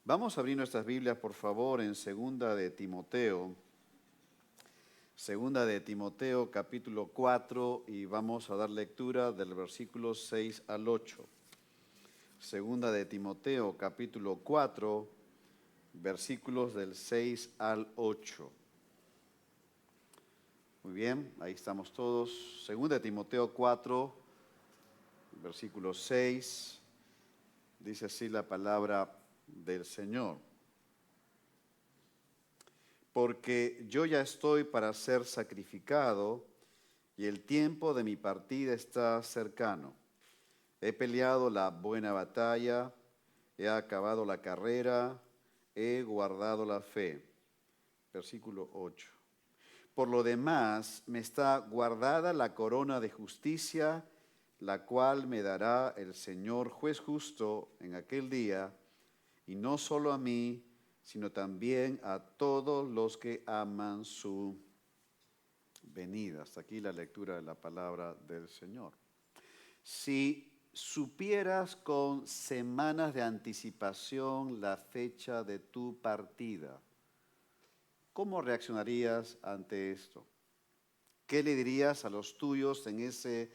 Vamos a abrir nuestras Biblias, por favor, en Segunda de Timoteo capítulo 4, y vamos a dar lectura del versículo 6 al 8. Segunda de Timoteo capítulo 4, versículos del 6 al 8. Muy bien, ahí estamos todos. Segunda de Timoteo 4, versículo 6, dice así la palabra del Señor. Porque yo ya estoy para ser sacrificado y el tiempo de mi partida está cercano. He peleado la buena batalla, he acabado la carrera, he guardado la fe. Versículo 8. Por lo demás, me está guardada la corona de justicia, la cual me dará el Señor juez justo en aquel día, y no solo a mí, sino también a todos los que aman su venida. Hasta aquí la lectura de la palabra del Señor. Si supieras con semanas de anticipación la fecha de tu partida, ¿cómo reaccionarías ante esto? ¿Qué le dirías a los tuyos en ese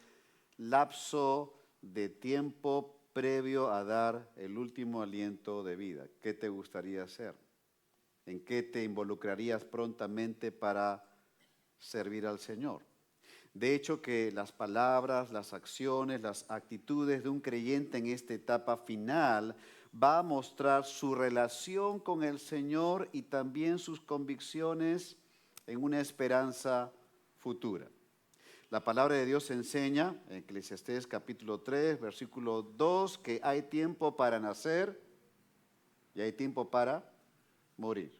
lapso de tiempo previo a dar el último aliento de vida? ¿Qué te gustaría hacer? ¿En qué te involucrarías prontamente para servir al Señor? De hecho, que las palabras, las acciones, las actitudes de un creyente en esta etapa final va a mostrar su relación con el Señor y también sus convicciones en una esperanza futura. La palabra de Dios enseña en Eclesiastés capítulo 3, versículo 2, que hay tiempo para nacer y hay tiempo para morir.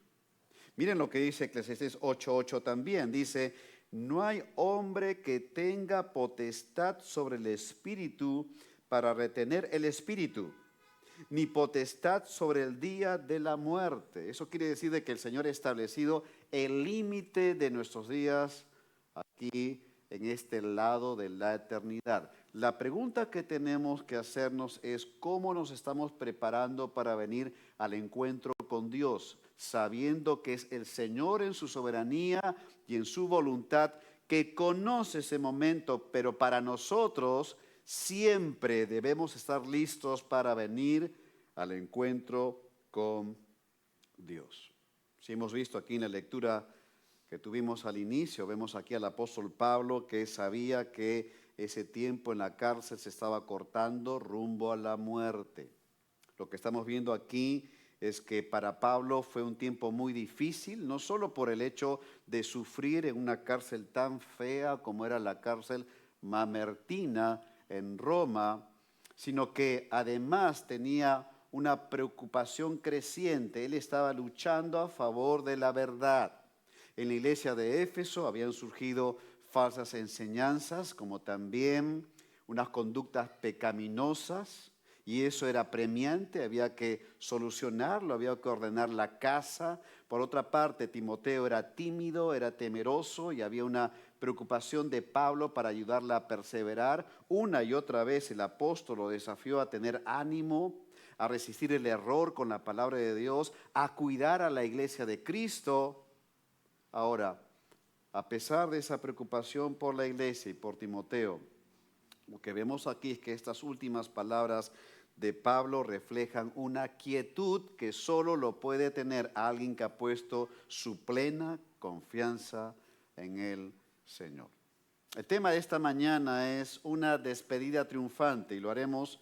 Miren lo que dice Eclesiastés 8:8 también. Dice, no hay hombre que tenga potestad sobre el espíritu para retener el espíritu, ni potestad sobre el día de la muerte. Eso quiere decir de que el Señor ha establecido el límite de nuestros días aquí en este lado de la eternidad. La pregunta que tenemos que hacernos es cómo nos estamos preparando para venir al encuentro con Dios, sabiendo que es el Señor en su soberanía y en su voluntad que conoce ese momento, pero para nosotros siempre debemos estar listos para venir al encuentro con Dios. Si hemos visto aquí en la lectura que tuvimos al inicio, vemos aquí al apóstol Pablo que sabía que ese tiempo en la cárcel se estaba cortando rumbo a la muerte. Lo que estamos viendo aquí es que para Pablo fue un tiempo muy difícil, no solo por el hecho de sufrir en una cárcel tan fea como era la cárcel Mamertina en Roma, sino que además tenía una preocupación creciente. Él estaba luchando a favor de la verdad. En la iglesia de Éfeso habían surgido falsas enseñanzas, como también unas conductas pecaminosas, y eso era premiante, había que solucionarlo, había que ordenar la casa. Por otra parte, Timoteo era tímido, era temeroso, y había una preocupación de Pablo para ayudarle a perseverar. Una y otra vez el apóstol lo desafió a tener ánimo, a resistir el error con la palabra de Dios, a cuidar a la iglesia de Cristo. Ahora, a pesar de esa preocupación por la iglesia y por Timoteo, lo que vemos aquí es que estas últimas palabras de Pablo reflejan una quietud que solo lo puede tener alguien que ha puesto su plena confianza en el Señor. El tema de esta mañana es una despedida triunfante y lo haremos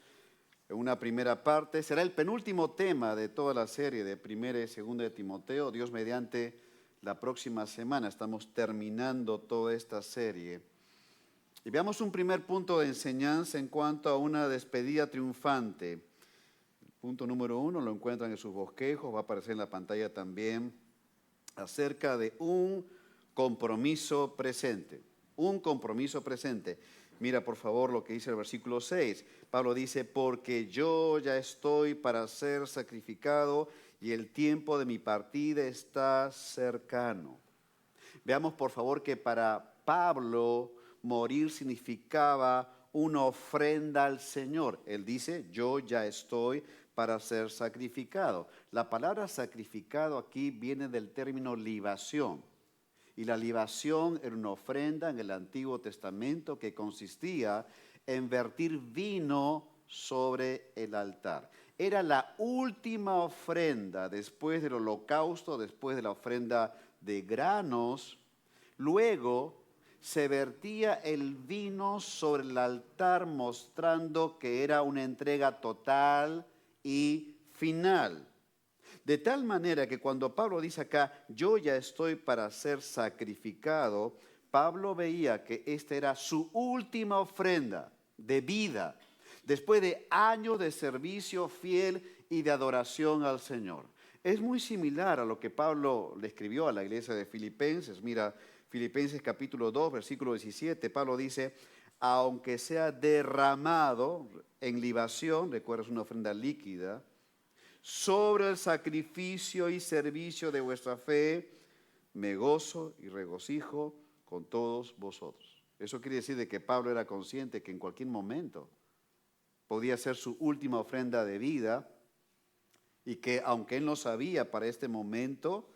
en una primera parte. Será el penúltimo tema de toda la serie de Primera y Segunda de Timoteo. Dios mediante, la próxima semana estamos terminando toda esta serie. Y veamos un primer punto de enseñanza en cuanto a una despedida triunfante. El punto número 1 lo encuentran en sus bosquejos, va a aparecer en la pantalla también, acerca de un compromiso presente. Un compromiso presente. Mira por favor lo que dice el versículo 6. Pablo dice, porque yo ya estoy para ser sacrificado y el tiempo de mi partida está cercano. Veamos por favor que para Pablo morir significaba una ofrenda al Señor. Él dice, yo ya estoy para ser sacrificado. La palabra sacrificado aquí viene del término libación. Y la libación era una ofrenda en el Antiguo Testamento que consistía en vertir vino sobre el altar. Era la última ofrenda después del holocausto, después de la ofrenda de granos. Luego se vertía el vino sobre el altar mostrando que era una entrega total y final. De tal manera que cuando Pablo dice acá, yo ya estoy para ser sacrificado, Pablo veía que esta era su última ofrenda de vida, después de años de servicio fiel y de adoración al Señor. Es muy similar a lo que Pablo le escribió a la iglesia de Filipenses. Mira, Filipenses capítulo 2, versículo 17, Pablo dice, aunque sea derramado en libación, recuerdas una ofrenda líquida, sobre el sacrificio y servicio de vuestra fe, me gozo y regocijo con todos vosotros. Eso quiere decir de que Pablo era consciente que en cualquier momento podía ser su última ofrenda de vida y que aunque él no sabía para este momento,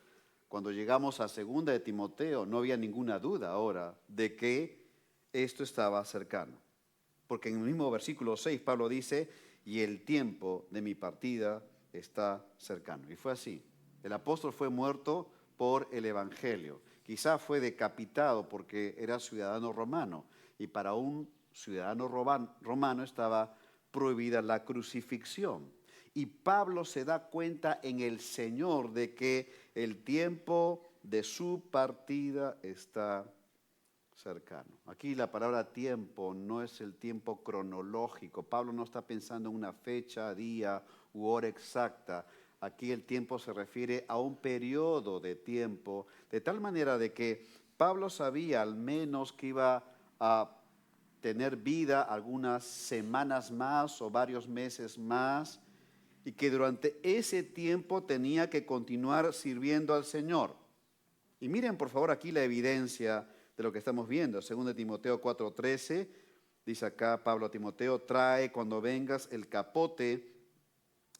cuando llegamos a 2 de Timoteo, no había ninguna duda ahora de que esto estaba cercano. Porque en el mismo versículo 6 Pablo dice, y el tiempo de mi partida está cercano. Y fue así. El apóstol fue muerto por el evangelio. Quizá fue decapitado porque era ciudadano romano. Y para un ciudadano romano estaba prohibida la crucifixión. Y Pablo se da cuenta en el Señor de que el tiempo de su partida está cercano. Aquí la palabra tiempo no es el tiempo cronológico. Pablo no está pensando en una fecha, día u hora exacta. Aquí el tiempo se refiere a un periodo de tiempo, de tal manera de que Pablo sabía al menos que iba a tener vida algunas semanas más o varios meses más, y que durante ese tiempo tenía que continuar sirviendo al Señor. Y miren por favor aquí la evidencia de lo que estamos viendo. 2 Timoteo 4:13, dice acá Pablo a Timoteo, trae cuando vengas el capote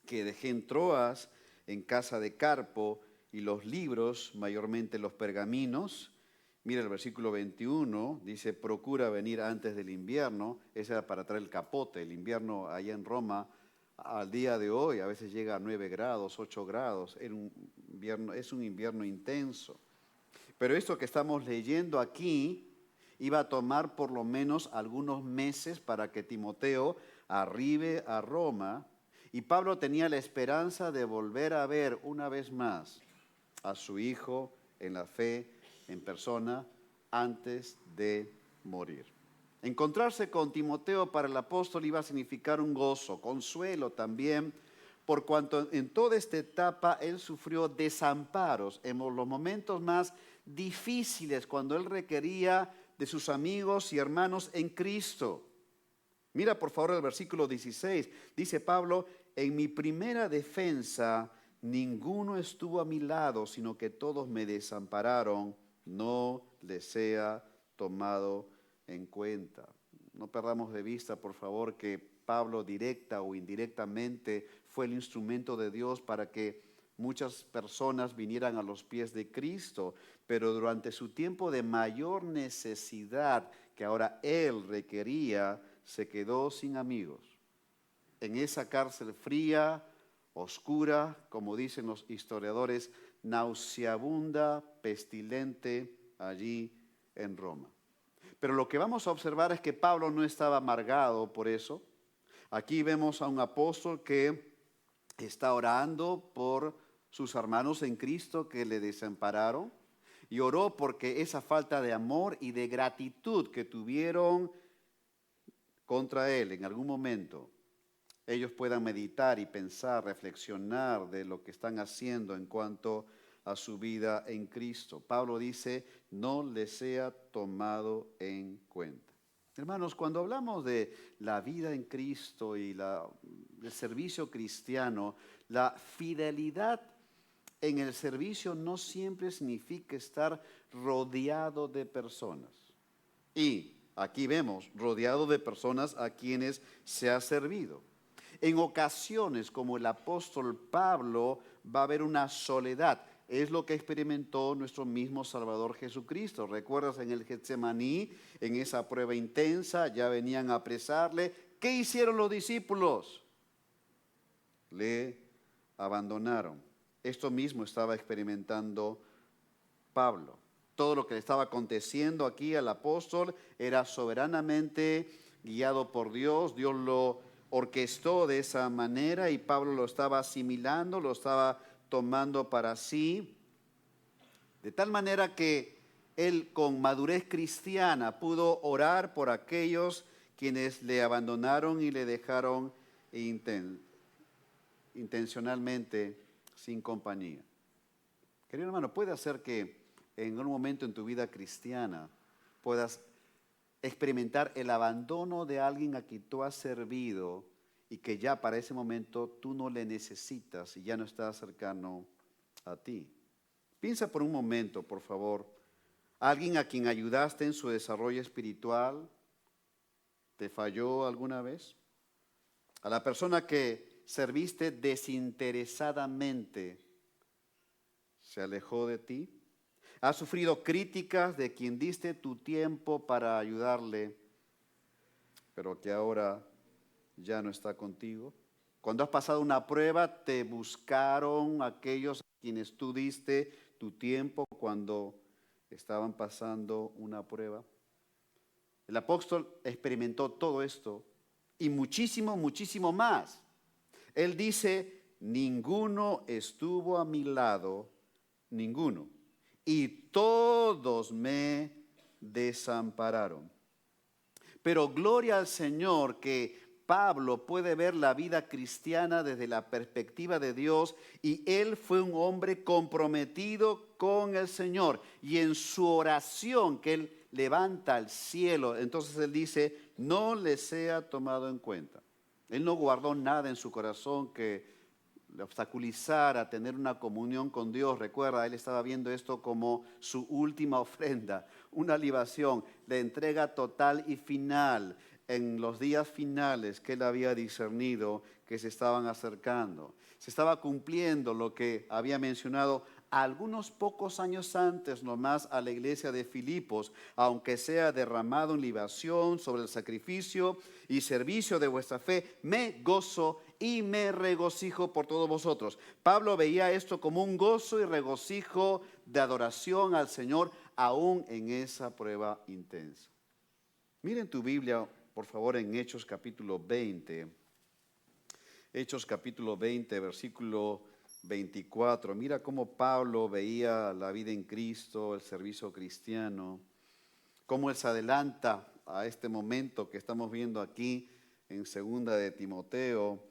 que dejé en Troas en casa de Carpo y los libros, mayormente los pergaminos. Mira el versículo 21, dice, procura venir antes del invierno. Ese era para traer el capote. El invierno allá en Roma, al día de hoy, a veces llega a 9 grados, 8 grados. Es un invierno intenso. Pero esto que estamos leyendo aquí iba a tomar por lo menos algunos meses para que Timoteo arribe a Roma. Y Pablo tenía la esperanza de volver a ver una vez más a su hijo en la fe, en persona, antes de morir. Encontrarse con Timoteo para el apóstol iba a significar un gozo, consuelo también, por cuanto en toda esta etapa él sufrió desamparos en los momentos más difíciles, cuando él requería de sus amigos y hermanos en Cristo. Mira por favor el versículo 16, dice Pablo, en mi primera defensa ninguno estuvo a mi lado, sino que todos me desampararon, no les sea tomado en cuenta. No perdamos de vista, por favor, que Pablo directa o indirectamente fue el instrumento de Dios para que muchas personas vinieran a los pies de Cristo, pero durante su tiempo de mayor necesidad que ahora él requería, se quedó sin amigos. En esa cárcel fría, oscura, como dicen los historiadores, nauseabunda, pestilente, allí en Roma. Pero lo que vamos a observar es que Pablo no estaba amargado por eso. Aquí vemos a un apóstol que está orando por sus hermanos en Cristo que le desampararon y oró porque esa falta de amor y de gratitud que tuvieron contra él en algún momento, ellos puedan meditar y pensar, reflexionar de lo que están haciendo en cuanto a su vida en Cristo. Pablo dice, no les sea tomado en cuenta. Hermanos, cuando hablamos de la vida en Cristo y el servicio cristiano, la fidelidad en el servicio no siempre significa estar rodeado de personas. Y aquí vemos, rodeado de personas a quienes se ha servido. En ocasiones, como el apóstol Pablo, va a haber una soledad. Es lo que experimentó nuestro mismo Salvador Jesucristo. ¿Recuerdas en el Getsemaní, en esa prueba intensa, ya venían a apresarle? ¿Qué hicieron los discípulos? Le abandonaron. Esto mismo estaba experimentando Pablo. Todo lo que le estaba aconteciendo aquí al apóstol era soberanamente guiado por Dios. Dios lo orquestó de esa manera y Pablo lo estaba asimilando, lo estaba tomando para sí. De tal manera que él con madurez cristiana pudo orar por aquellos quienes le abandonaron y le dejaron intencionalmente sin compañía. Querido hermano, puede hacer que en un momento en tu vida cristiana puedas experimentar el abandono de alguien a quien tú has servido y que ya para ese momento tú no le necesitas y ya no está cercano a ti. Piensa por un momento, por favor, alguien a quien ayudaste en su desarrollo espiritual, ¿te falló alguna vez? A la persona que serviste desinteresadamente, ¿se alejó de ti? ¿Has sufrido críticas de quien diste tu tiempo para ayudarle, pero que ahora ya no está contigo? Cuando has pasado una prueba, ¿te buscaron aquellos a quienes tú diste tu tiempo cuando estaban pasando una prueba? El apóstol experimentó todo esto y muchísimo, muchísimo más. Él dice, ninguno estuvo a mi lado, ninguno. Y todos me desampararon. Pero gloria al Señor que Pablo puede ver la vida cristiana desde la perspectiva de Dios y él fue un hombre comprometido con el Señor. Y en su oración que él levanta al cielo, entonces él dice, no le sea tomado en cuenta. Él no guardó nada en su corazón que le obstaculizara a tener una comunión con Dios. Recuerda, él estaba viendo esto como su última ofrenda, una libación, la entrega total y final en los días finales que él había discernido que se estaban acercando. Se estaba cumpliendo lo que había mencionado algunos pocos años antes nomás a la iglesia de Filipos, aunque sea derramado en libación sobre el sacrificio y servicio de vuestra fe, me gozo y me regocijo por todos vosotros. Pablo veía esto como un gozo y regocijo de adoración al Señor, aún en esa prueba intensa. Miren tu Biblia, por favor, en Hechos capítulo 20. Hechos capítulo 20, versículo 24. Mira cómo Pablo veía la vida en Cristo, el servicio cristiano, cómo él se adelanta a este momento que estamos viendo aquí en segunda de Timoteo.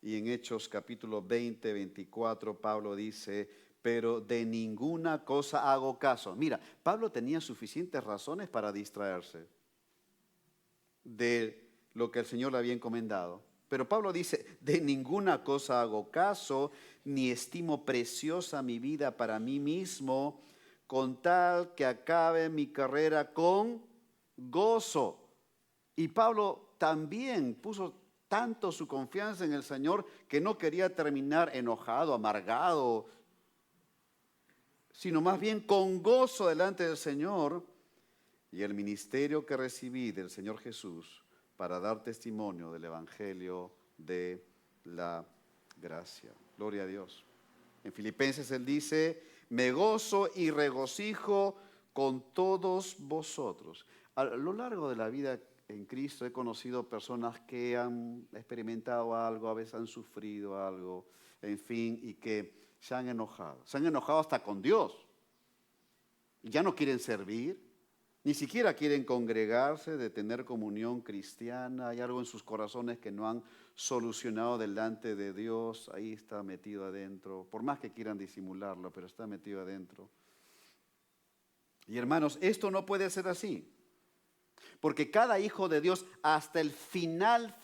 Y en Hechos capítulo 20, 24, Pablo dice, pero de ninguna cosa hago caso. Mira, Pablo tenía suficientes razones para distraerse de lo que el Señor le había encomendado. Pero Pablo dice, de ninguna cosa hago caso, ni estimo preciosa mi vida para mí mismo, con tal que acabe mi carrera con gozo. Y Pablo también puso tanto su confianza en el Señor que no quería terminar enojado, amargado, sino más bien con gozo delante del Señor y el ministerio que recibí del Señor Jesús para dar testimonio del Evangelio de la gracia. Gloria a Dios. En Filipenses él dice, me gozo y regocijo con todos vosotros. A lo largo de la vida en Cristo he conocido personas que han experimentado algo, a veces han sufrido algo, en fin, y que se han enojado. Se han enojado hasta con Dios. Ya no quieren servir, ni siquiera quieren congregarse, de tener comunión cristiana. Hay algo en sus corazones que no han solucionado delante de Dios. Ahí está metido adentro, por más que quieran disimularlo, pero está metido adentro. Y hermanos, esto no puede ser así. Porque cada hijo de Dios hasta el final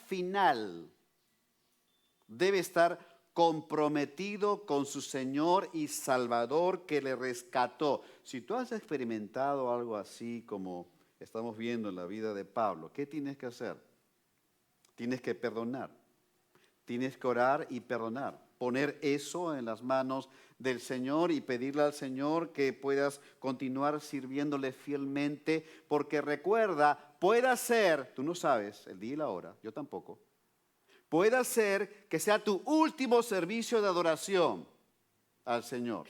debe estar comprometido con su Señor y Salvador que le rescató. Si tú has experimentado algo así como estamos viendo en la vida de Pablo, ¿qué tienes que hacer? Tienes que perdonar. Tienes que orar y perdonar. Poner eso en las manos del Señor y pedirle al Señor que puedas continuar sirviéndole fielmente. Porque recuerda, puede ser, tú no sabes el día y la hora, yo tampoco, puede ser que sea tu último servicio de adoración al Señor.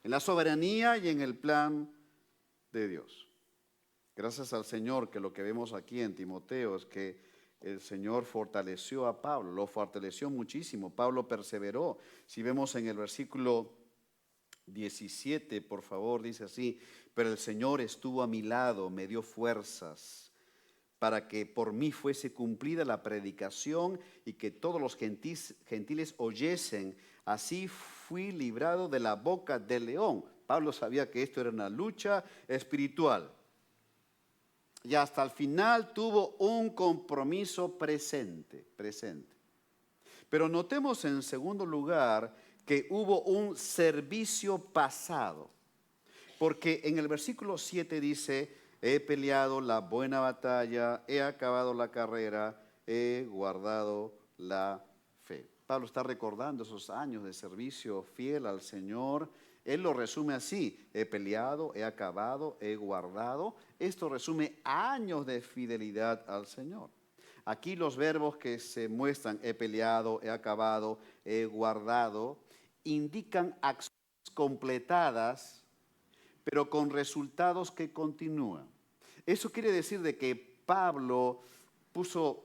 En la soberanía y en el plan de Dios. Gracias al Señor que lo que vemos aquí en Timoteo es que el Señor fortaleció a Pablo, lo fortaleció muchísimo. Pablo perseveró. Si vemos en el versículo 17, por favor, dice así: pero el Señor estuvo a mi lado, me dio fuerzas para que por mí fuese cumplida la predicación y que todos los gentiles oyesen. Así fui librado de la boca del león. Pablo sabía que esto era una lucha espiritual. Y hasta el final tuvo un compromiso presente. Pero notemos en segundo lugar que hubo un servicio pasado. Porque en el versículo 7 dice: he peleado la buena batalla, he acabado la carrera, he guardado la fe. Pablo está recordando esos años de servicio fiel al Señor. Él lo resume así: he peleado, he acabado, he guardado. Esto resume años de fidelidad al Señor. Aquí los verbos que se muestran, he peleado, he acabado, he guardado, indican acciones completadas, pero con resultados que continúan. Eso quiere decir de que Pablo puso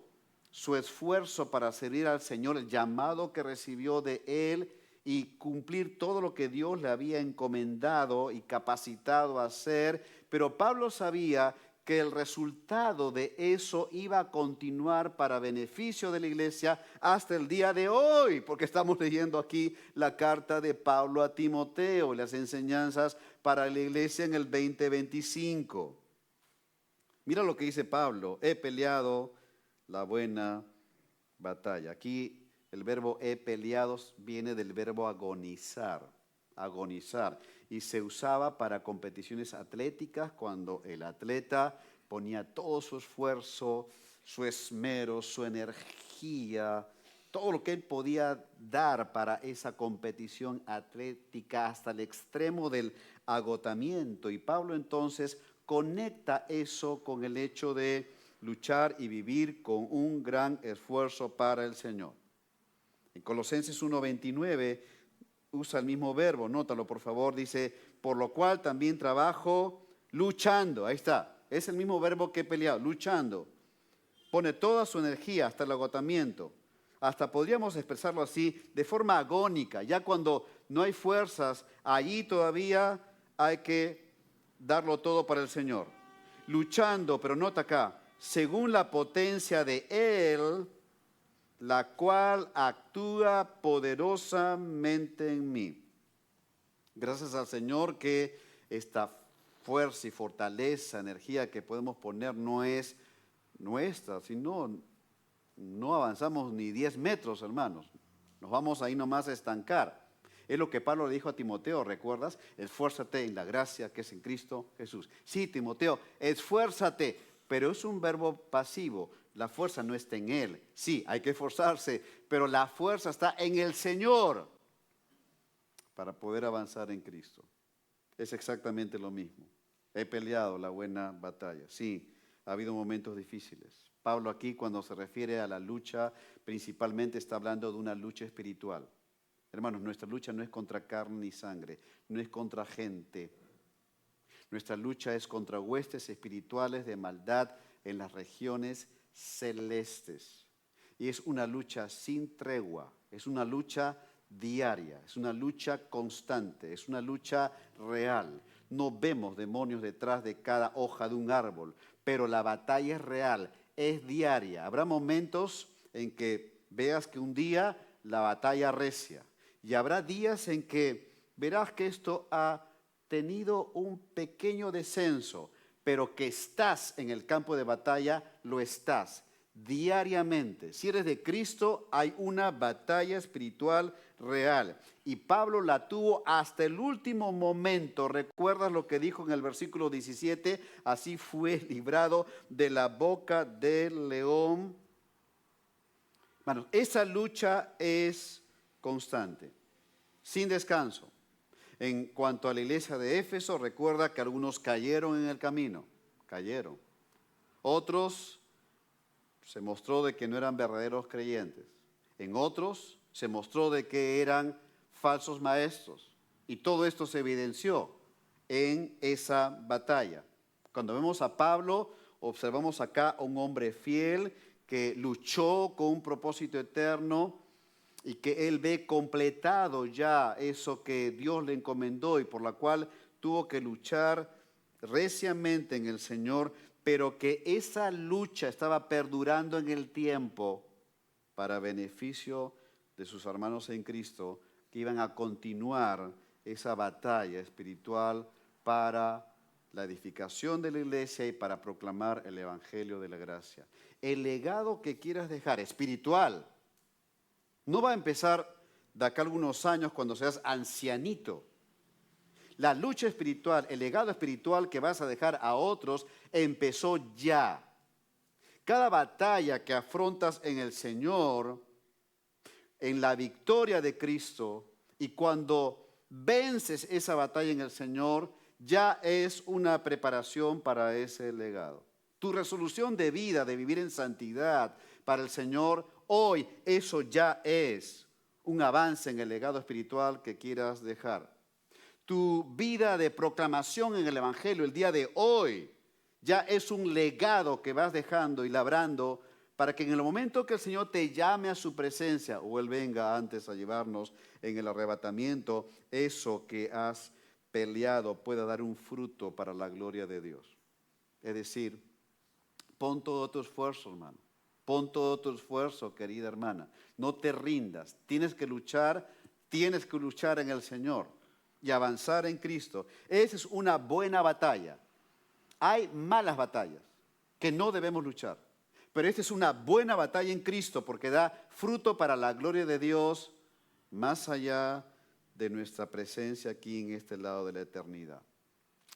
su esfuerzo para servir al Señor, el llamado que recibió de él y cumplir todo lo que Dios le había encomendado y capacitado a hacer, pero Pablo sabía que el resultado de eso iba a continuar para beneficio de la iglesia hasta el día de hoy, porque estamos leyendo aquí la carta de Pablo a Timoteo y las enseñanzas para la iglesia en el 2025. Mira lo que dice Pablo: he peleado la buena batalla. Aquí el verbo he peleado viene del verbo agonizar, y se usaba para competiciones atléticas cuando el atleta ponía todo su esfuerzo, su esmero, su energía, todo lo que él podía dar para esa competición atlética hasta el extremo del agotamiento. Y Pablo entonces conecta eso con el hecho de luchar y vivir con un gran esfuerzo para el Señor. En Colosenses 1:29 usa el mismo verbo, nótalo por favor, dice: por lo cual también trabajo luchando. Ahí está, es el mismo verbo que he peleado, luchando. Pone toda su energía hasta el agotamiento. Hasta podríamos expresarlo así, de forma agónica. Ya cuando no hay fuerzas, allí todavía hay que darlo todo para el Señor. Luchando, pero nota acá, según la potencia de Él, la cual actúa poderosamente en mí. Gracias al Señor que esta fuerza y fortaleza, energía que podemos poner no es nuestra, sino no avanzamos ni 10 metros, hermanos. Nos vamos ahí nomás a estancar. Es lo que Pablo le dijo a Timoteo, ¿recuerdas? Esfuérzate en la gracia que es en Cristo Jesús. Sí, Timoteo, esfuérzate, pero es un verbo pasivo. La fuerza no está en él. Sí, hay que esforzarse, pero la fuerza está en el Señor para poder avanzar en Cristo. Es exactamente lo mismo. He peleado la buena batalla. Sí, ha habido momentos difíciles. Pablo aquí, cuando se refiere a la lucha, principalmente está hablando de una lucha espiritual. Hermanos, nuestra lucha no es contra carne ni sangre, no es contra gente. Nuestra lucha es contra huestes espirituales de maldad en las regiones celestes. Y es una lucha sin tregua, es una lucha diaria, es una lucha constante, es una lucha real. No vemos demonios detrás de cada hoja de un árbol, pero la batalla es real, es diaria. Habrá momentos en que veas que un día la batalla arrecia y habrá días en que verás que esto ha tenido un pequeño descenso, pero que estás en el campo de batalla, lo estás diariamente. Si eres de Cristo, hay una batalla espiritual real. Y Pablo la tuvo hasta el último momento. ¿Recuerdas lo que dijo en el versículo 17? Así fue librado de la boca del león. Hermanos, esa lucha es constante, sin descanso. En cuanto a la iglesia de Éfeso, recuerda que algunos cayeron en el camino, cayeron. Otros se mostró de que no eran verdaderos creyentes. En otros se mostró de que eran falsos maestros. Y todo esto se evidenció en esa batalla. Cuando vemos a Pablo, observamos acá a un hombre fiel que luchó con un propósito eterno y que él ve completado ya eso que Dios le encomendó y por la cual tuvo que luchar reciamente en el Señor, pero que esa lucha estaba perdurando en el tiempo para beneficio de sus hermanos en Cristo, que iban a continuar esa batalla espiritual para la edificación de la iglesia y para proclamar el evangelio de la gracia. El legado que quieras dejar espiritual no va a empezar de acá a algunos años cuando seas ancianito. La lucha espiritual, el legado espiritual que vas a dejar a otros empezó ya. Cada batalla que afrontas en el Señor, en la victoria de Cristo, y cuando vences esa batalla en el Señor, ya es una preparación para ese legado. Tu resolución de vida, de vivir en santidad para el Señor, hoy eso ya es un avance en el legado espiritual que quieras dejar. Tu vida de proclamación en el Evangelio el día de hoy ya es un legado que vas dejando y labrando para que en el momento que el Señor te llame a su presencia o Él venga antes a llevarnos en el arrebatamiento, eso que has peleado pueda dar un fruto para la gloria de Dios. Es decir, pon todo tu esfuerzo, hermano. Pon todo tu esfuerzo, querida hermana. No te rindas. Tienes que luchar en el Señor y avanzar en Cristo. Esa es una buena batalla. Hay malas batallas que no debemos luchar. Pero esta es una buena batalla en Cristo porque da fruto para la gloria de Dios más allá de nuestra presencia aquí en este lado de la eternidad.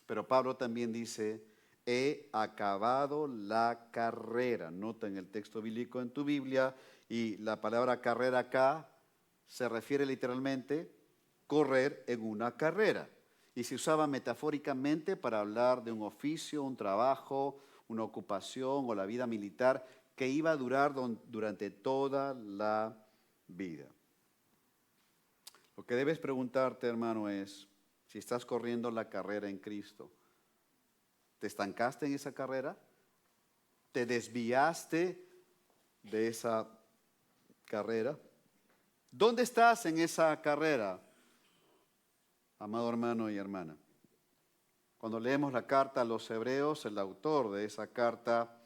Pero Pablo también dice, he acabado la carrera. Nota en el texto bíblico en tu Biblia y la palabra carrera acá se refiere literalmente correr en una carrera. Y se usaba metafóricamente para hablar de un oficio, un trabajo, una ocupación o la vida militar que iba a durar durante toda la vida. Lo que debes preguntarte, hermano, es si estás corriendo la carrera en Cristo. ¿Te estancaste en esa carrera? ¿Te desviaste de esa carrera? ¿Dónde estás en esa carrera, amado hermano y hermana? Cuando leemos la carta a los Hebreos, el autor de esa carta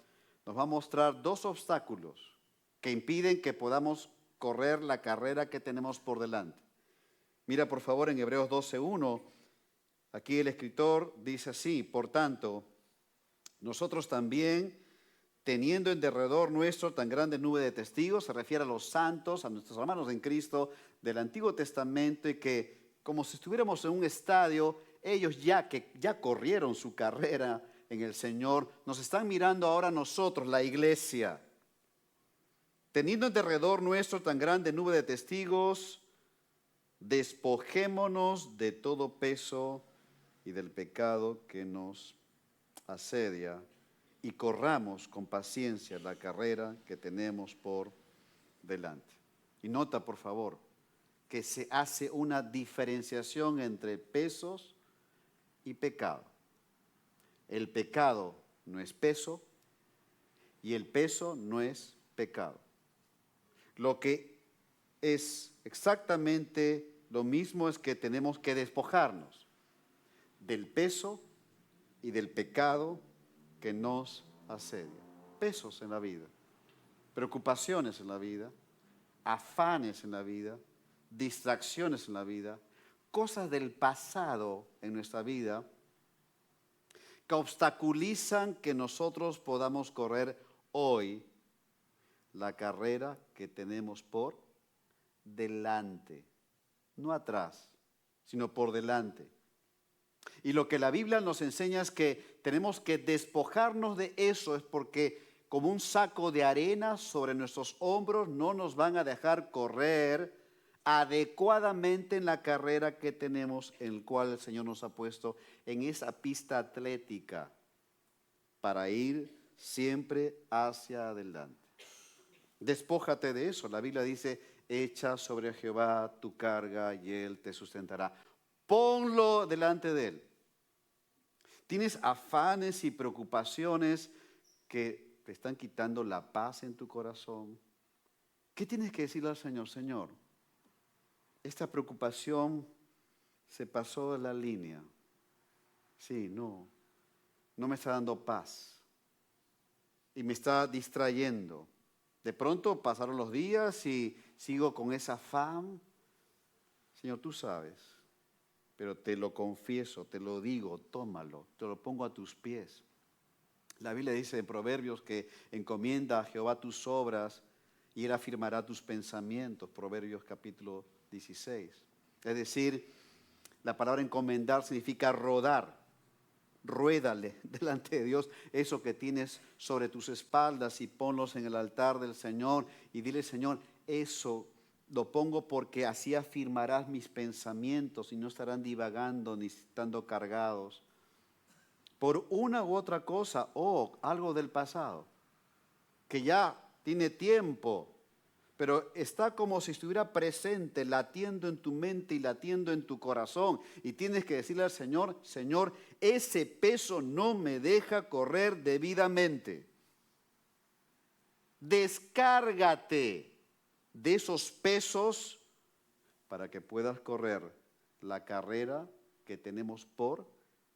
nos va a mostrar dos obstáculos que impiden que podamos correr la carrera que tenemos por delante. Mira por favor en Hebreos 12:1, aquí el escritor dice así, por tanto, nosotros también, teniendo en derredor nuestro tan grande nube de testigos, se refiere a los santos, a nuestros hermanos en Cristo del Antiguo Testamento, y que como si estuviéramos en un estadio, ellos ya corrieron su carrera en el Señor, nos están mirando ahora nosotros, la iglesia. Teniendo en derredor nuestro tan grande nube de testigos, despojémonos de todo peso y del pecado que nos asedia y corramos con paciencia la carrera que tenemos por delante. Y nota, por favor, que se hace una diferenciación entre pesos y pecado. El pecado no es peso y el peso no es pecado. Lo que es exactamente lo mismo es que tenemos que despojarnos del peso y del pecado que nos asedia. Pesos en la vida, preocupaciones en la vida, afanes en la vida, distracciones en la vida, cosas del pasado en nuestra vida que obstaculizan que nosotros podamos correr hoy la carrera que tenemos por delante, no atrás, sino por delante. Y lo que la Biblia nos enseña es que tenemos que despojarnos de eso, es porque como un saco de arena sobre nuestros hombros, no nos van a dejar correr adecuadamente en la carrera que tenemos, en el cual el Señor nos ha puesto en esa pista atlética para ir siempre hacia adelante. Despójate de eso. La Biblia dice, echa sobre Jehová tu carga y Él te sustentará. Ponlo delante de Él. Tienes afanes y preocupaciones que te están quitando la paz en tu corazón. ¿Qué tienes que decirle al Señor? Señor, esta preocupación se pasó de la línea. Sí, no me está dando paz y me está distrayendo. De pronto pasaron los días y sigo con esa afán. Señor, tú sabes, pero te lo confieso, te lo digo, tómalo, te lo pongo a tus pies. La Biblia dice en Proverbios que encomienda a Jehová tus obras y Él afirmará tus pensamientos. Proverbios capítulo 16. Es decir, la palabra encomendar significa rodar. Ruédale delante de Dios eso que tienes sobre tus espaldas y ponlos en el altar del Señor y dile, Señor, eso lo pongo porque así afirmarás mis pensamientos y no estarán divagando ni estando cargados por una u otra cosa o algo del pasado que ya tiene tiempo, pero está como si estuviera presente, latiendo en tu mente y latiendo en tu corazón. Y tienes que decirle al Señor, Señor, ese peso no me deja correr debidamente. Descárgate de esos pesos para que puedas correr la carrera que tenemos por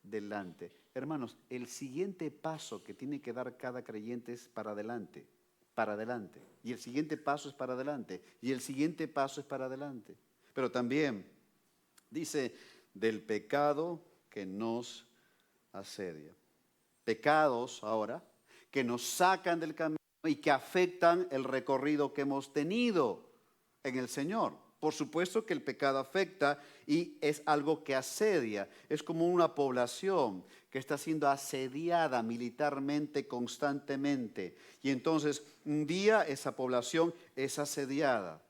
delante. Hermanos, el siguiente paso que tiene que dar cada creyente es para adelante. Para adelante. Y el siguiente paso es para adelante. Y el siguiente paso es para adelante. Pero también dice del pecado que nos asedia. Pecados ahora que nos sacan del camino y que afectan el recorrido que hemos tenido en el Señor. Por supuesto que el pecado afecta y es algo que asedia. Es como una población que está siendo asediada militarmente constantemente. Y entonces un día esa población es asediada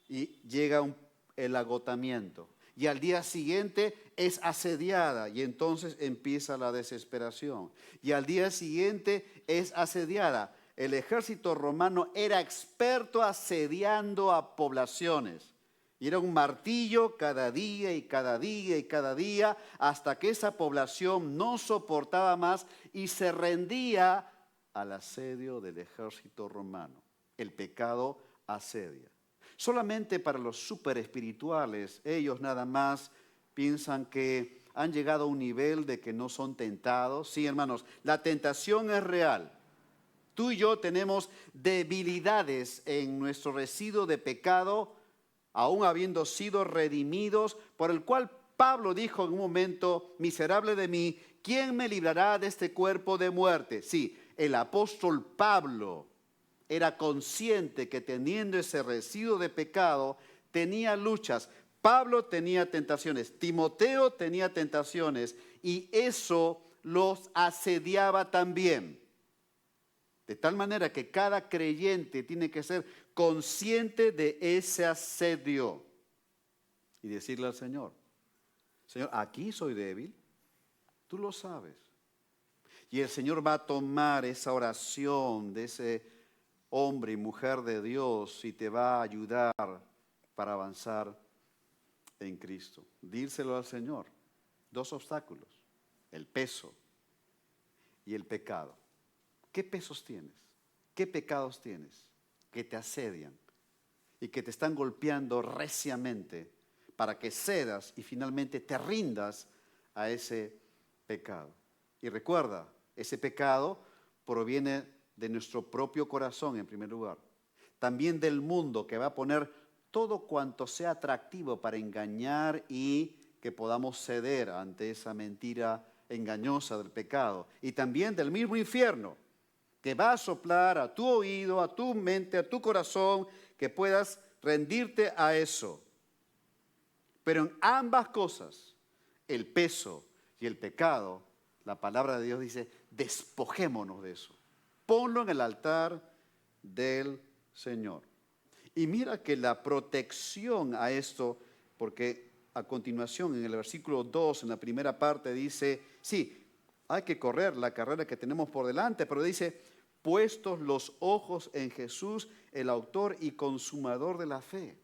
y llega el agotamiento. Y al día siguiente es asediada y entonces empieza la desesperación. Y al día siguiente es asediada. El ejército romano era experto asediando a poblaciones. Y era un martillo cada día y cada día y cada día hasta que esa población no soportaba más y se rendía al asedio del ejército romano. El pecado asedia. Solamente para los super espirituales, ellos nada más piensan que han llegado a un nivel de que no son tentados. Sí, hermanos, la tentación es real. Tú y yo tenemos debilidades en nuestro residuo de pecado, aún habiendo sido redimidos, por el cual Pablo dijo en un momento, miserable de mí, ¿quién me librará de este cuerpo de muerte? Sí, el apóstol Pablo era consciente que teniendo ese residuo de pecado, tenía luchas. Pablo tenía tentaciones, Timoteo tenía tentaciones y eso los asediaba también. De tal manera que cada creyente tiene que ser consciente de ese asedio y decirle al Señor, Señor, aquí soy débil, tú lo sabes. Y el Señor va a tomar esa oración de ese hombre y mujer de Dios y te va a ayudar para avanzar en Cristo. Dírselo al Señor. Dos obstáculos, el peso y el pecado. ¿Qué pesos tienes? ¿Qué pecados tienes que te asedian y que te están golpeando reciamente para que cedas y finalmente te rindas a ese pecado? Y recuerda, ese pecado proviene de nuestro propio corazón en primer lugar. También del mundo que va a poner todo cuanto sea atractivo para engañar y que podamos ceder ante esa mentira engañosa del pecado. Y también del mismo infierno que va a soplar a tu oído, a tu mente, a tu corazón, que puedas rendirte a eso. Pero en ambas cosas, el peso y el pecado, la palabra de Dios dice, despojémonos de eso. Ponlo en el altar del Señor. Y mira que la protección a esto, porque a continuación en el versículo 2, en la primera parte dice, sí, hay que correr la carrera que tenemos por delante, pero dice, puestos los ojos en Jesús, el autor y consumador de la fe.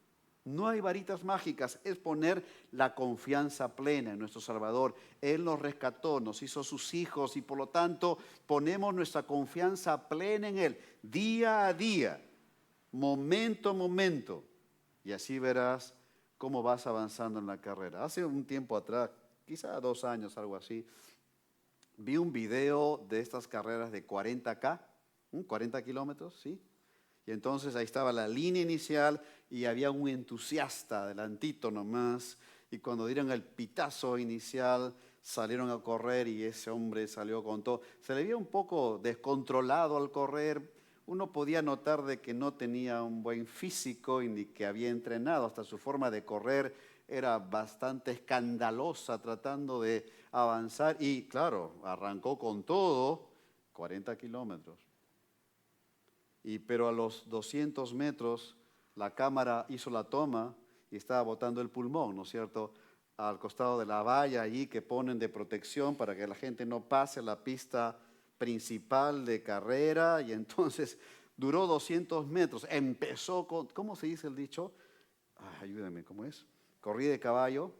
No hay varitas mágicas, es poner la confianza plena en nuestro Salvador. Él nos rescató, nos hizo sus hijos y por lo tanto ponemos nuestra confianza plena en Él, día a día, momento a momento. Y así verás cómo vas avanzando en la carrera. Hace un tiempo atrás, quizá 2 años, algo así, vi un video de estas carreras de 40K, 40 kilómetros, ¿sí? Y entonces ahí estaba la línea inicial y había un entusiasta adelantito nomás. Y cuando dieron el pitazo inicial, salieron a correr y ese hombre salió con todo. Se le veía un poco descontrolado al correr. Uno podía notar de que no tenía un buen físico y ni que había entrenado. Hasta su forma de correr era bastante escandalosa tratando de avanzar. Y claro, arrancó con todo 40 kilómetros. Pero a los 200 metros la cámara hizo la toma y estaba botando el pulmón, ¿no es cierto? Al costado de la valla allí que ponen de protección para que la gente no pase la pista principal de carrera y entonces duró 200 metros. Empezó con, ¿cómo se dice el dicho? Ayúdenme, ¿cómo es? Corrida de caballo.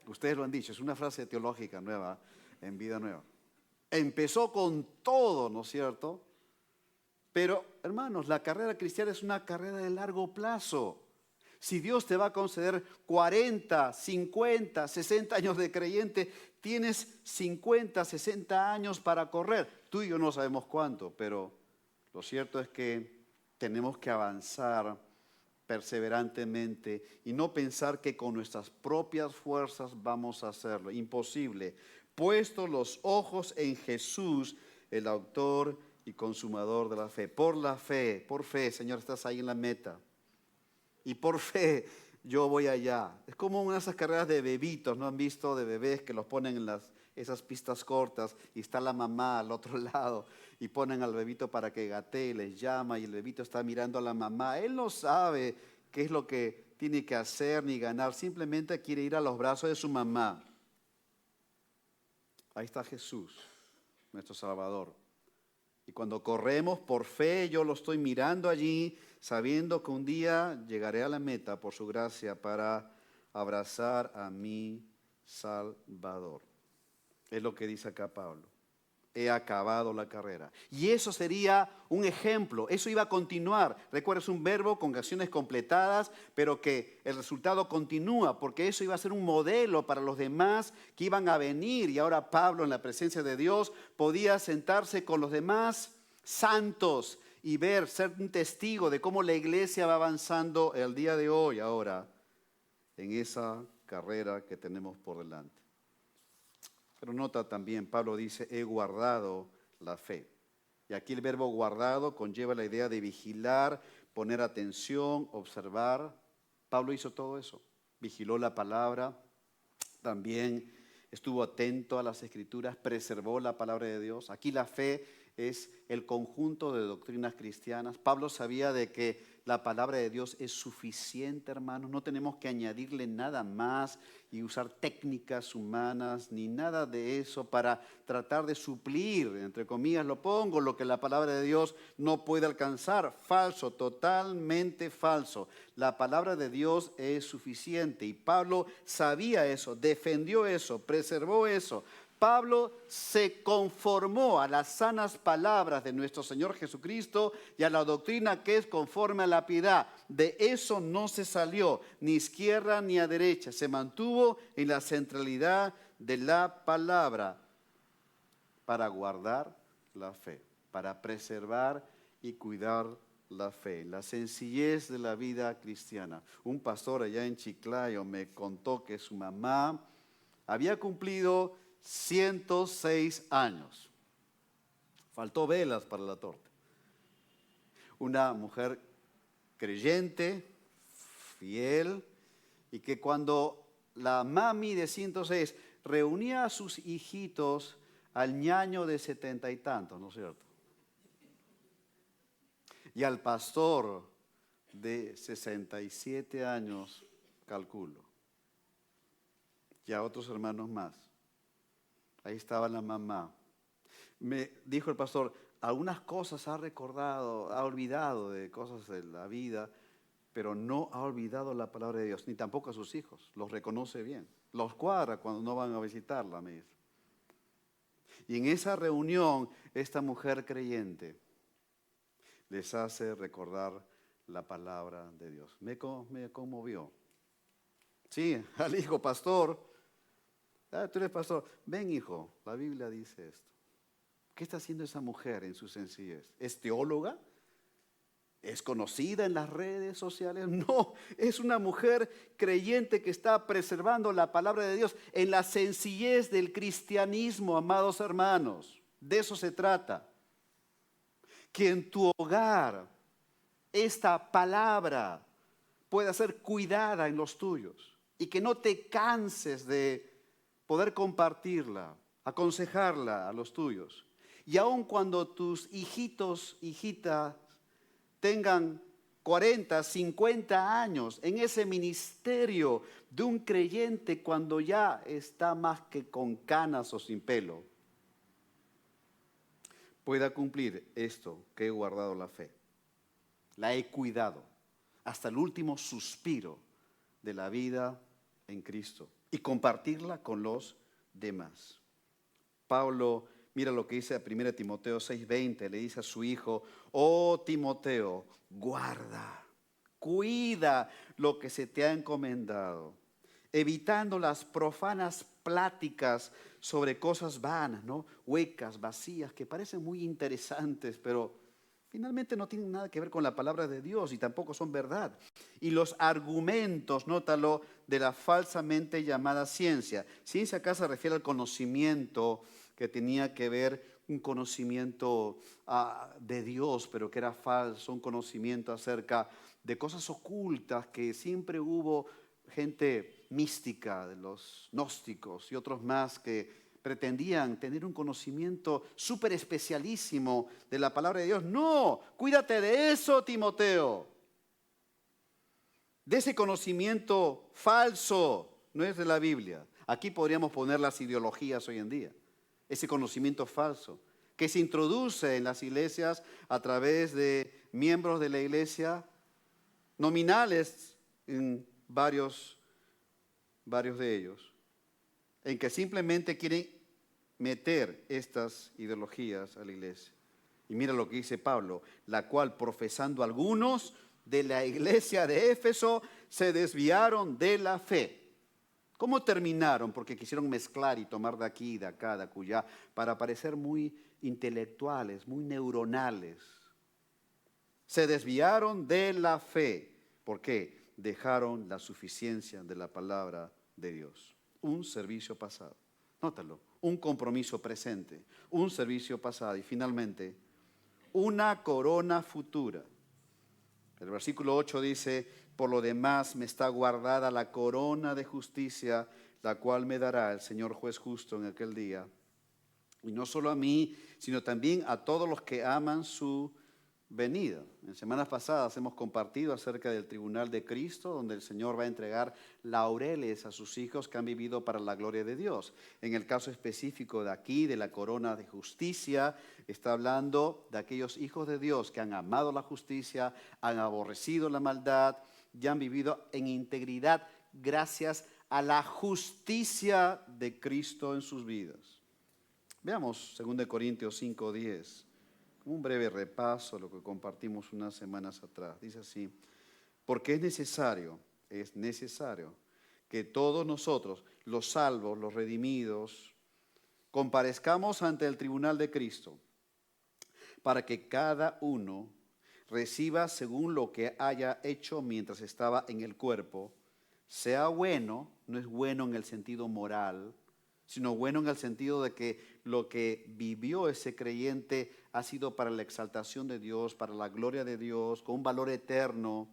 Ustedes lo han dicho, es una frase teológica nueva, en Vida Nueva. Empezó con todo, ¿no es cierto? Pero, hermanos, la carrera cristiana es una carrera de largo plazo. Si Dios te va a conceder 40, 50, 60 años de creyente, tienes 50, 60 años para correr. Tú y yo no sabemos cuánto, pero lo cierto es que tenemos que avanzar perseverantemente y no pensar que con nuestras propias fuerzas vamos a hacerlo. Imposible. Puesto los ojos en Jesús, el autor y consumador de la fe. Por fe, Señor, estás ahí en la meta. Y por fe yo voy allá. Es como una de esas carreras de bebitos, ¿no han visto? De bebés que los ponen en esas pistas cortas y está la mamá al otro lado y ponen al bebito para que gatee, les llama y el bebito está mirando a la mamá. Él no sabe qué es lo que tiene que hacer ni ganar, simplemente quiere ir a los brazos de su mamá. Ahí está Jesús, nuestro Salvador. Y cuando corremos por fe, yo lo estoy mirando allí, sabiendo que un día llegaré a la meta por su gracia para abrazar a mi Salvador. Es lo que dice acá Pablo. He acabado la carrera. Y eso sería un ejemplo, eso iba a continuar. Recuerda, es un verbo con acciones completadas, pero que el resultado continúa, porque eso iba a ser un modelo para los demás que iban a venir. Y ahora Pablo, en la presencia de Dios, podía sentarse con los demás santos y ver, ser un testigo de cómo la iglesia va avanzando el día de hoy, ahora, en esa carrera que tenemos por delante. Pero nota también, Pablo dice, he guardado la fe. Y aquí el verbo guardado conlleva la idea de vigilar, poner atención, observar. Pablo hizo todo eso. Vigiló la palabra, también estuvo atento a las escrituras, preservó la palabra de Dios. Aquí la fe es el conjunto de doctrinas cristianas. Pablo sabía de que la palabra de Dios es suficiente, hermanos. No tenemos que añadirle nada más y usar técnicas humanas ni nada de eso para tratar de suplir, entre comillas lo pongo, lo que la palabra de Dios no puede alcanzar. Falso, totalmente falso. La palabra de Dios es suficiente y Pablo sabía eso, defendió eso, preservó eso. Pablo se conformó a las sanas palabras de nuestro Señor Jesucristo y a la doctrina que es conforme a la piedad. De eso no se salió, ni izquierda ni a derecha. Se mantuvo en la centralidad de la palabra para guardar la fe, para preservar y cuidar la fe, la sencillez de la vida cristiana. Un pastor allá en Chiclayo me contó que su mamá había cumplido 106 años. Faltó velas para la torta. Una mujer creyente, fiel, y que cuando la mami de 106 reunía a sus hijitos al ñaño de 70 y tantos, ¿no es cierto? y al pastor de 67 años, calculo, y a otros hermanos más. Ahí estaba la mamá. Me dijo el pastor, algunas cosas ha recordado, ha olvidado de cosas de la vida, pero no ha olvidado la palabra de Dios, ni tampoco a sus hijos. Los reconoce bien. Los cuadra cuando no van a visitarla, me dice. Y en esa reunión, esta mujer creyente les hace recordar la palabra de Dios. Me conmovió. Sí, al hijo pastor. Tú eres pastor. Ven, hijo, la Biblia dice esto. ¿Qué está haciendo esa mujer en su sencillez? ¿Es teóloga? ¿Es conocida en las redes sociales? No, es una mujer creyente que está preservando la palabra de Dios en la sencillez del cristianismo, amados hermanos. De eso se trata. Que en tu hogar esta palabra pueda ser cuidada en los tuyos y que no te canses de poder compartirla, aconsejarla a los tuyos. Y aun cuando tus hijitos, hijitas, tengan 40, 50 años en ese ministerio de un creyente cuando ya está más que con canas o sin pelo, pueda cumplir esto que he guardado la fe. La he cuidado hasta el último suspiro de la vida en Cristo y compartirla con los demás. Pablo, mira lo que dice a 1 Timoteo 6:20, le dice a su hijo, oh Timoteo, guarda, cuida lo que se te ha encomendado, evitando las profanas pláticas sobre cosas vanas, ¿no? Huecas, vacías, que parecen muy interesantes, pero finalmente no tienen nada que ver con la palabra de Dios y tampoco son verdad. Y los argumentos, nótalo, de la falsamente llamada ciencia. Ciencia acá se refiere al conocimiento que tenía que ver, un conocimiento de Dios, pero que era falso, un conocimiento acerca de cosas ocultas, que siempre hubo gente mística, de los gnósticos y otros más que pretendían tener un conocimiento súper especialísimo de la palabra de Dios. No, cuídate de eso, Timoteo. De ese conocimiento falso, no es de la Biblia. Aquí podríamos poner las ideologías hoy en día. Ese conocimiento falso que se introduce en las iglesias a través de miembros de la iglesia nominales en varios de ellos, en que simplemente quieren meter estas ideologías a la iglesia. Y mira lo que dice Pablo, la cual profesando algunos de la iglesia de Éfeso se desviaron de la fe. ¿Cómo terminaron? Porque quisieron mezclar y tomar de aquí, de acá, de acullá, para parecer muy intelectuales, muy neuronales. Se desviaron de la fe. ¿Por qué? Dejaron la suficiencia de la palabra de Dios. Un servicio pasado. Nótalo. Un compromiso presente. Un servicio pasado. Y finalmente, una corona futura. El versículo 8 dice, por lo demás me está guardada la corona de justicia, la cual me dará el Señor juez justo en aquel día. Y no solo a mí, sino también a todos los que aman su venida. En semanas pasadas hemos compartido acerca del tribunal de Cristo, donde el Señor va a entregar laureles a sus hijos que han vivido para la gloria de Dios. En el caso específico de aquí, de la corona de justicia, está hablando de aquellos hijos de Dios que han amado la justicia, han aborrecido la maldad y han vivido en integridad gracias a la justicia de Cristo en sus vidas. Veamos 2 Corintios 5:10. Un breve repaso de lo que compartimos unas semanas atrás. Dice así, porque es necesario que todos nosotros, los salvos, los redimidos, comparezcamos ante el tribunal de Cristo, para que cada uno reciba según lo que haya hecho mientras estaba en el cuerpo, sea bueno, no es bueno en el sentido moral, sino bueno en el sentido de que lo que vivió ese creyente ha sido para la exaltación de Dios, para la gloria de Dios, con un valor eterno,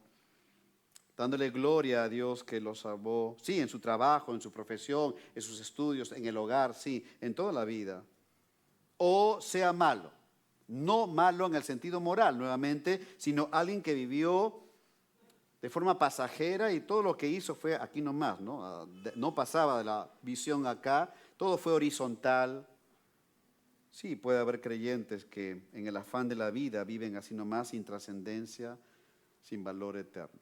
dándole gloria a Dios que lo salvó, sí, en su trabajo, en su profesión, en sus estudios, en el hogar, sí, en toda la vida. O sea malo, No malo en el sentido moral, nuevamente, sino alguien que vivió de forma pasajera y todo lo que hizo fue aquí nomás, ¿no? No pasaba de la visión acá, todo fue horizontal. Sí, puede haber creyentes que en el afán de la vida viven así nomás, sin trascendencia, sin valor eterno.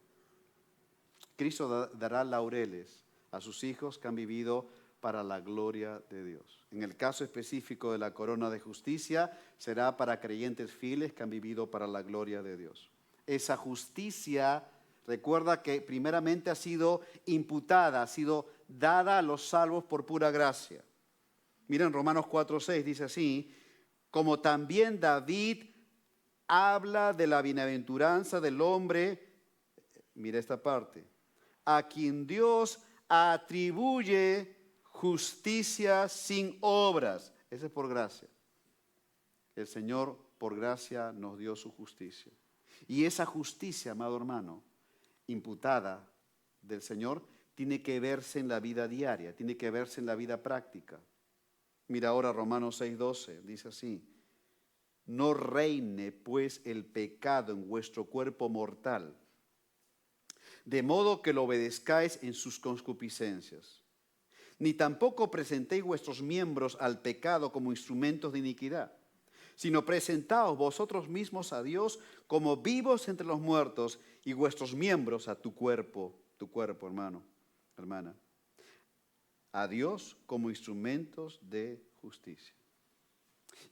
Cristo dará laureles a sus hijos que han vivido para la gloria de Dios. En el caso específico de la corona de justicia, será para creyentes fieles que han vivido para la gloria de Dios. Esa justicia, recuerda que primeramente ha sido imputada, ha sido dada a los salvos por pura gracia. Miren, Romanos 4:6 dice así, como también David habla de la bienaventuranza del hombre, mira esta parte, a quien Dios atribuye justicia sin obras. Ese es por gracia. El Señor por gracia nos dio su justicia. Y esa justicia, amado hermano, imputada del Señor, tiene que verse en la vida diaria, tiene que verse en la vida práctica. Mira ahora Romanos 6:12, dice así, no reine pues el pecado en vuestro cuerpo mortal, de modo que lo obedezcáis en sus concupiscencias. Ni tampoco presentéis vuestros miembros al pecado como instrumentos de iniquidad, sino presentaos vosotros mismos a Dios como vivos entre los muertos y vuestros miembros a tu cuerpo, hermano, hermana, a Dios como instrumentos de justicia.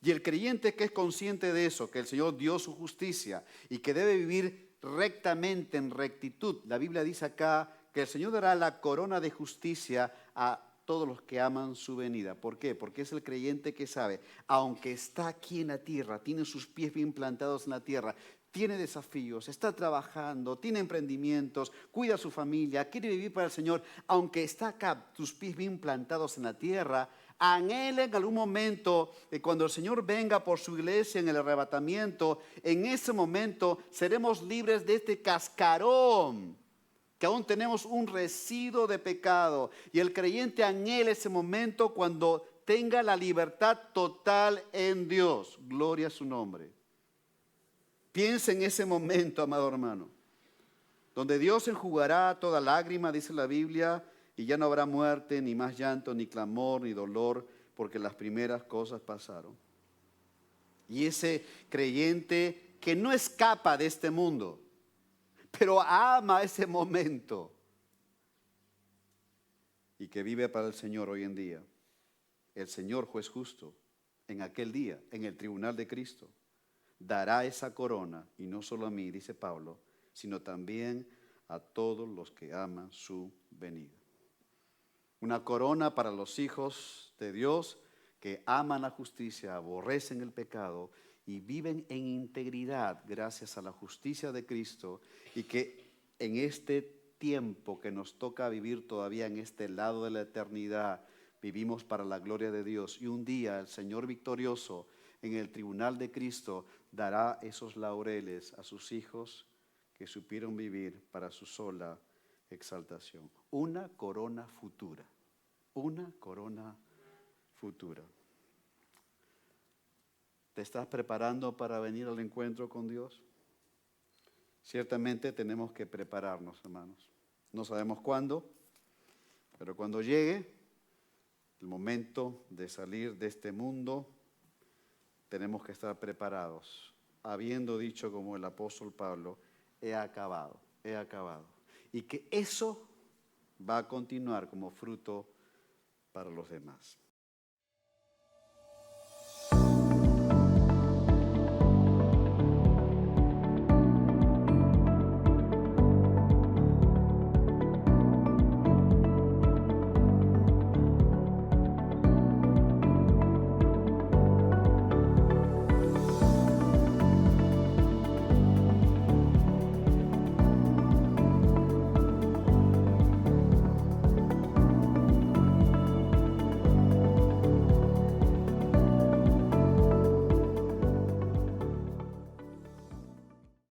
Y el creyente que es consciente de eso, que el Señor dio su justicia y que debe vivir rectamente, en rectitud. La Biblia dice acá que el Señor dará la corona de justicia a todos los que aman su venida. ¿Por qué? Porque es el creyente que sabe, aunque está aquí en la tierra, tiene sus pies bien plantados en la tierra, tiene desafíos, está trabajando, tiene emprendimientos, cuida a su familia, quiere vivir para el Señor, aunque está acá, sus pies bien plantados en la tierra, anhela en algún momento, cuando el Señor venga por su iglesia en el arrebatamiento, en ese momento seremos libres de este cascarón, que aún tenemos un residuo de pecado. Y el creyente anhela ese momento cuando tenga la libertad total en Dios. Gloria a su nombre. Piensa en ese momento, amado hermano, donde Dios enjugará toda lágrima, dice la Biblia, y ya no habrá muerte, ni más llanto, ni clamor, ni dolor, porque las primeras cosas pasaron. Y ese creyente que no escapa de este mundo, pero ama ese momento y que vive para el Señor hoy en día, el Señor juez justo, en aquel día, en el tribunal de Cristo, dará esa corona, y no solo a mí, dice Pablo, sino también a todos los que aman su venida. Una corona para los hijos de Dios que aman la justicia, aborrecen el pecado y viven en integridad gracias a la justicia de Cristo, y que en este tiempo que nos toca vivir todavía en este lado de la eternidad, vivimos para la gloria de Dios. Y un día el Señor victorioso en el tribunal de Cristo dará esos laureles a sus hijos que supieron vivir para su sola exaltación. Una corona futura. Una corona futura. ¿Te estás preparando para venir al encuentro con Dios? Ciertamente tenemos que prepararnos, hermanos. No sabemos cuándo, pero cuando llegue el momento de salir de este mundo, tenemos que estar preparados, habiendo dicho como el apóstol Pablo, he acabado. Y que eso va a continuar como fruto para los demás.